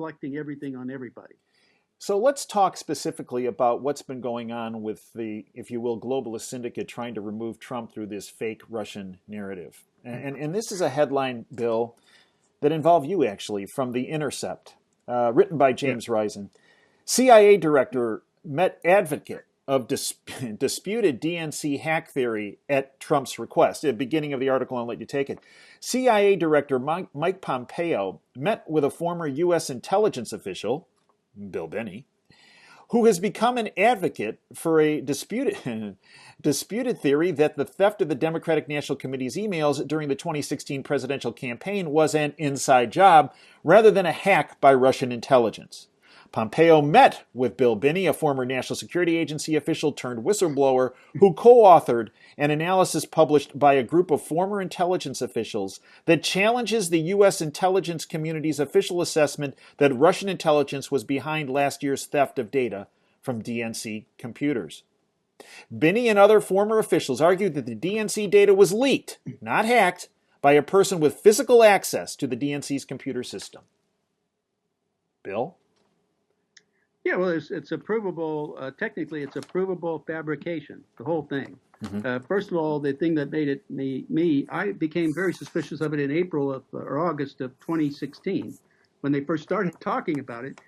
reflecting everything on everybody. So let's talk specifically about what's been going on with the, if you will, globalist syndicate trying to remove Trump through this fake Russian narrative. And this is a headline, Bill, that involved you actually, from The Intercept, written by James Risen. CIA director met advocate of disputed DNC hack theory at Trump's request. At the beginning of the article, I'll let you take it. CIA director Mike Pompeo met with a former U.S. intelligence official, Bill Binney, who has become an advocate for a disputed theory that the theft of the Democratic National Committee's emails during the 2016 presidential campaign was an inside job rather than a hack by Russian intelligence. Pompeo met with Bill Binney, a former National Security Agency official turned whistleblower, who co-authored an analysis published by a group of former intelligence officials that challenges the U.S. intelligence community's official assessment that Russian intelligence was behind last year's theft of data from DNC computers. Binney and other former officials argued that the DNC data was leaked, not hacked, by a person with physical access to the DNC's computer system. Bill? Yeah, well, it's a provable, technically it's a provable fabrication, the whole thing. First of all, the thing that made it I became very suspicious of it in April or August of 2016 when they first started talking about it,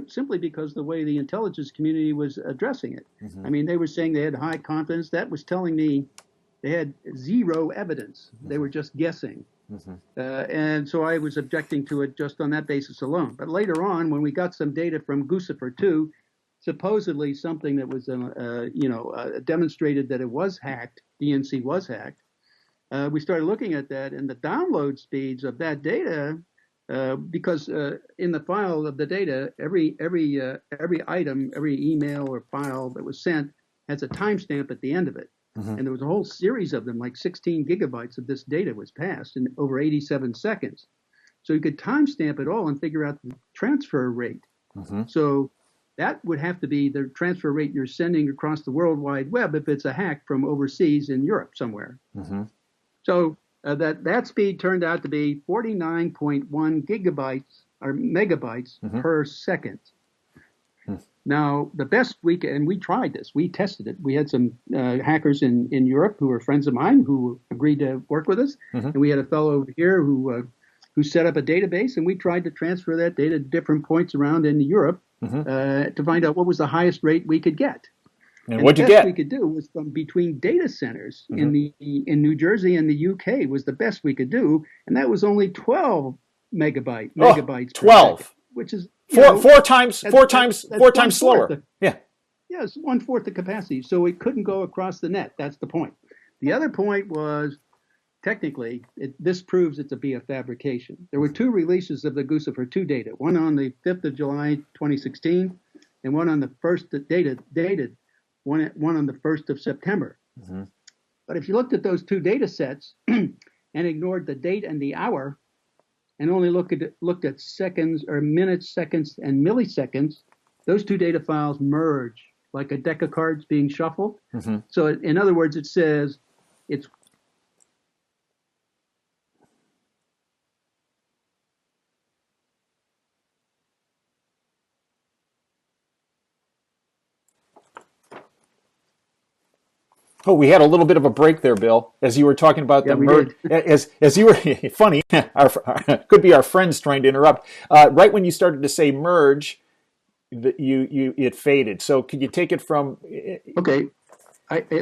simply because the way the intelligence community was addressing it. I mean, they were saying they had high confidence. That was telling me they had zero evidence. They were just guessing. And so I was objecting to it just on that basis alone. But later on, when we got some data from Guccifer 2, supposedly something that was, demonstrated that it was hacked, DNC was hacked, we started looking at that, and the download speeds of that data, because in the file of the data, every item, every email or file that was sent has a timestamp at the end of it. And there was a whole series of them, like 16 gigabytes of this data was passed in over 87 seconds. So you could timestamp it all and figure out the transfer rate. So that would have to be the transfer rate you're sending across the World Wide Web if it's a hack from overseas in Europe somewhere. So that speed turned out to be 49.1 gigabytes or megabytes per second. Now, the best and we tried this, we tested it. We had some hackers in Europe who were friends of mine who agreed to work with us. And we had a fellow over here who set up a database, and we tried to transfer that data to different points around in Europe to find out what was the highest rate we could get. And what'd you get? The best we could do was from between data centers in New Jersey and the UK was the best we could do, and that was only 12 megabytes 12, per second, which is four times slower. Yeah, it's 1/4 the capacity, so it couldn't go across the net. That's the point. The other point was, technically, this proves it to be a fabrication. There were two releases of the Guccifer 2 data, one on the 5th of July, 2016, and one on the 1st dated one on the 1st of September. But if you looked at those two data sets and ignored the date and the hour, and only looked at seconds or minutes, seconds, and milliseconds, those two data files merge like a deck of cards being shuffled. So in other words, it says it's Oh, we had a little bit of a break there, Bill, as you were talking about the merge. As you were funny, could be our friends trying to interrupt. Right when you started to say merge, it faded. So could you take it from? Okay,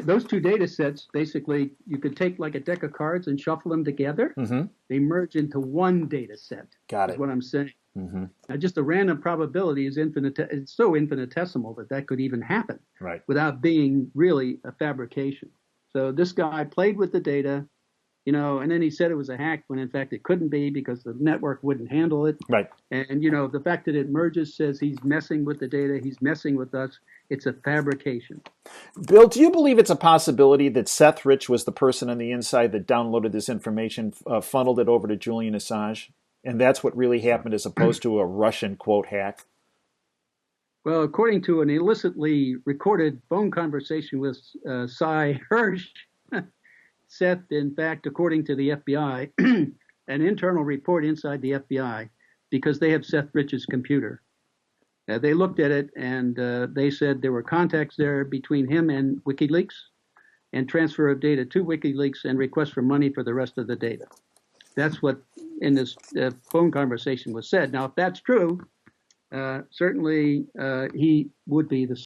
those two data sets basically you could take like a deck of cards and shuffle them together. They merge into one data set. Got it. Is what I'm saying. Now, just the random probability is infinite. It's so infinitesimal that could even happen, right, without being really a fabrication. So this guy played with the data, and then he said it was a hack when in fact it couldn't be because the network wouldn't handle it. Right. And the fact that it merges says he's messing with the data, he's messing with us. It's a fabrication. Bill, do you believe it's a possibility that Seth Rich was the person on the inside that downloaded this information, funneled it over to Julian Assange? And that's what really happened as opposed to a Russian, quote, hack? Well, according to an illicitly recorded phone conversation with Cy Hirsch, Seth, in fact, according to the FBI, an internal report inside the FBI, because they have Seth Rich's computer. They looked at it and they said there were contacts there between him and WikiLeaks, and transfer of data to WikiLeaks and request for money for the rest of the data. That's what in this phone conversation was said. Now, if that's true, certainly he would be the